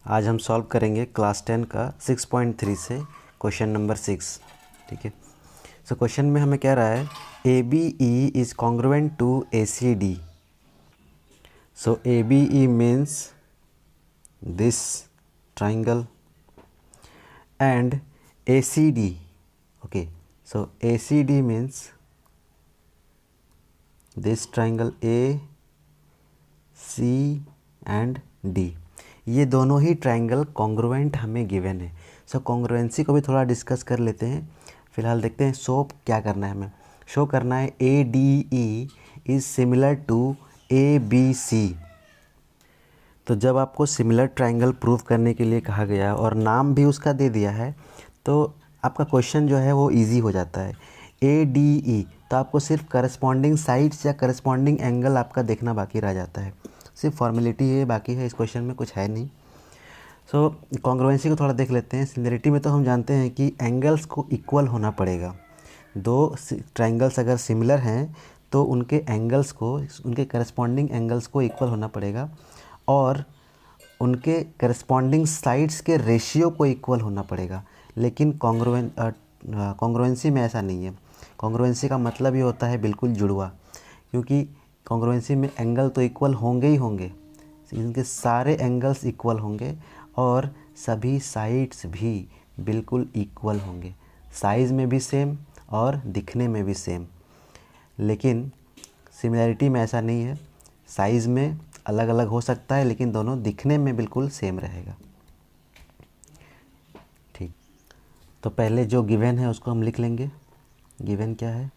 आज हम सॉल्व करेंगे क्लास 10 का 6.3 से क्वेश्चन नंबर 6। ठीक है। सो क्वेश्चन में हमें कह रहा है A B E is congruent to A C D. So A B E means this triangle and ACD. Okay, so ACD means this triangle A C and D। ये दोनों ही triangle congruent हमें given है। सो congruency को भी थोड़ा discuss कर लेते हैं। फिलहाल देखते हैं शो क्या करना है हमें। शो करना है A D E is similar to A B C. तो जब आपको सिमिलर ट्राइंगल प्रूव करने के लिए कहा गया और नाम भी उसका दे दिया है तो आपका क्वेश्चन जो है वो इजी हो जाता है। ए डी ई तो आपको सिर्फ करस्पॉन्डिंग साइड्स या करस्पॉन्डिंग एंगल आपका देखना बाकी रह जाता है। सिर्फ फॉर्मेलिटी है बाकी है, इस क्वेश्चन में कुछ है नहीं। सो कॉन्ग्रुएंसी को थोड़ा देख लेते हैं। सिमिलरिटी में तो हम जानते हैं कि एंगल्स को इक्वल होना पड़ेगा। दो ट्राइंगल्स अगर सिमिलर हैं तो उनके एंगल्स को, उनके करस्पॉन्डिंग एंगल्स को इक्वल होना पड़ेगा और उनके करस्पॉन्डिंग साइड्स के रेशियो को इक्वल होना पड़ेगा। लेकिन कॉन्ग्रुएंसी में ऐसा नहीं है। कॉन्ग्रुएंसी का मतलब ये होता है बिल्कुल जुड़वा, क्योंकि कॉन्ग्रुएंसी में एंगल तो इक्वल होंगे ही होंगे, इनके सारे एंगल्स इक्वल होंगे और सभी साइड्स भी बिल्कुल इक्वल होंगे, साइज़ में भी सेम और दिखने में भी सेम। लेकिन सिमिलैरिटी में ऐसा नहीं है, साइज़ में अलग अलग हो सकता है लेकिन दोनों दिखने में बिल्कुल सेम रहेगा। ठीक, तो पहले जो गिवन है उसको हम लिख लेंगे। गिवन क्या है?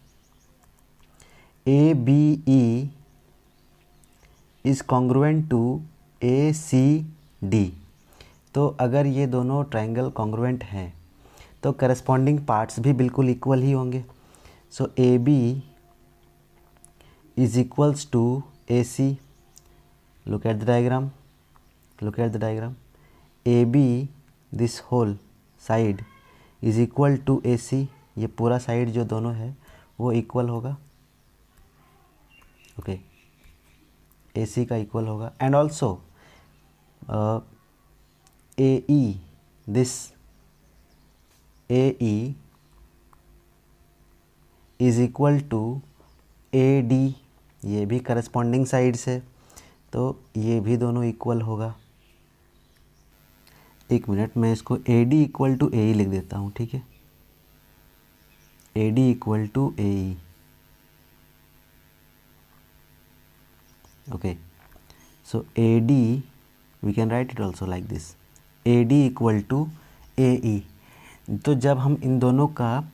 A B E is congruent to A C D. तो अगर ये दोनों ट्राइंगल कॉन्ग्रुएंट हैं तो करस्पॉन्डिंग पार्ट्स भी बिल्कुल इक्वल ही होंगे। So A B is equals to A C. Look at the diagram. Look at the diagram. AB, this whole side is equal to AC। ये पूरा साइड जो दोनों है वो इक्वल होगा। ओके, AC का इक्वल होगा। And also AE, this AE is equal to AD। ये भी करस्पॉन्डिंग साइड्स है तो ये भी दोनों इक्वल होगा। एक मिनट, मैं इसको A D equal to A E लिख देता हूँ। ठीक है, A D equal to A E. Okay, so A D we can write it also like this, A D equal to A E. तो जब हम इन दोनों का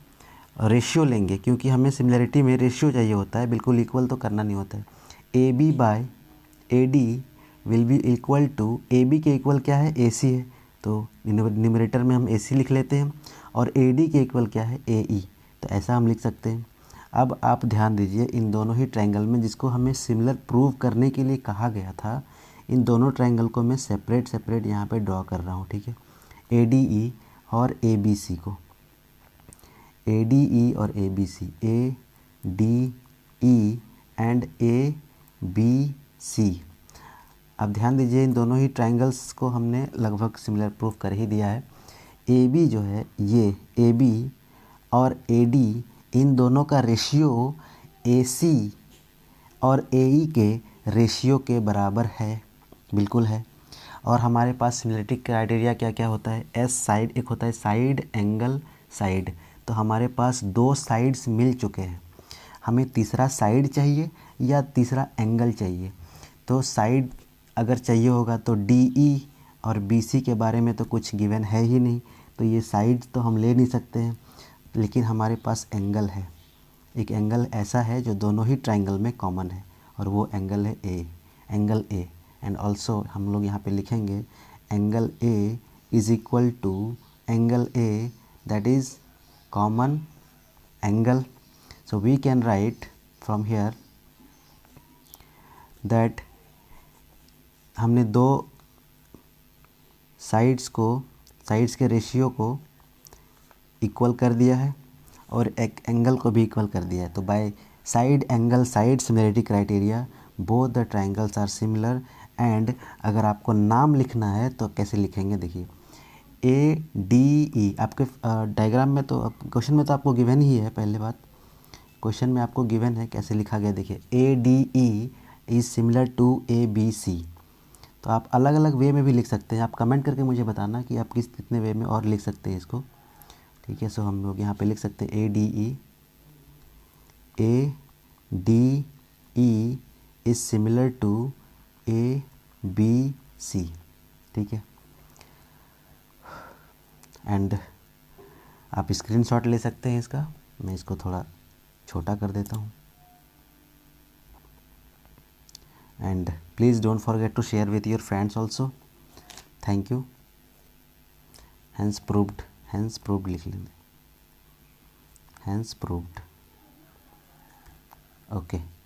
रेशियो लेंगे, क्योंकि हमें सिमिलरिटी में रेशियो चाहिए होता है, बिल्कुल इक्वल तो करना नहीं होता है। A B by A D will be equal to, A B के इक्वल क्या है? ए सी है, तो न्यूमरेटर में हम ए सी लिख लेते हैं और ए डी के इक्वल क्या है? ए ई। तो ऐसा हम लिख सकते हैं। अब आप ध्यान दीजिए, इन दोनों ही ट्रायंगल में जिसको हमें सिमिलर प्रूव करने के लिए कहा गया था, इन दोनों ट्रायंगल को मैं सेपरेट यहाँ पे ड्रॉ कर रहा हूँ। ठीक है, ए डी ई और ए बी सी को, ए डी ई और A B C, A D E and A B C. अब ध्यान दीजिए, इन दोनों ही ट्रायंगल्स को हमने लगभग सिमिलर प्रूफ कर ही दिया है। ए बी जो है, ये ए बी और ए डी, इन दोनों का रेशियो ए सी और ए ई के रेशियो के बराबर है, बिल्कुल है। और हमारे पास सिमिलरिटी क्राइटेरिया क्या क्या होता है? एस साइड, एक होता है साइड, एंगल, साइड। तो हमारे पास दो साइड्स मिल चुके हैं, हमें तीसरा साइड चाहिए या तीसरा एंगल चाहिए। तो साइड अगर चाहिए होगा तो डी ई और बी सी के बारे में तो कुछ गिवन है ही नहीं, तो ये साइड तो हम ले नहीं सकते हैं। लेकिन हमारे पास एंगल है, एक एंगल ऐसा है जो दोनों ही ट्रायंगल में कॉमन है और वो एंगल है A, angle A. And also हम लोग यहाँ पे लिखेंगे angle A is equal to angle A, that is common angle. So we can write from here that हमने दो साइड्स के रेशियो को इक्वल कर दिया है और एक एंगल को भी इक्वल कर दिया है। तो by side angle side similarity criteria both the triangles are similar and अगर आपको नाम लिखना है तो कैसे लिखेंगे, देखिए ADE आपके डायग्राम में तो क्वेश्चन में तो आपको गिवन ही है, पहले बात क्वेश्चन में आपको गिवन है कैसे लिखा गया, देखिए ADE is similar to ABC। तो आप अलग अलग वे में भी लिख सकते हैं, आप कमेंट करके मुझे बताना कि आप कितने वे में और लिख सकते हैं इसको, ठीक है। सो हम लोग यहाँ पे लिख सकते हैं ADE is similar to ABC, ठीक है। एंड आप स्क्रीनशॉट ले सकते हैं इसका, मैं इसको थोड़ा छोटा कर देता हूँ। And please don't forget to share with your friends also. Thank you. Hence proved लिख लेंगे, हैंस प्रूव्ड, ओके।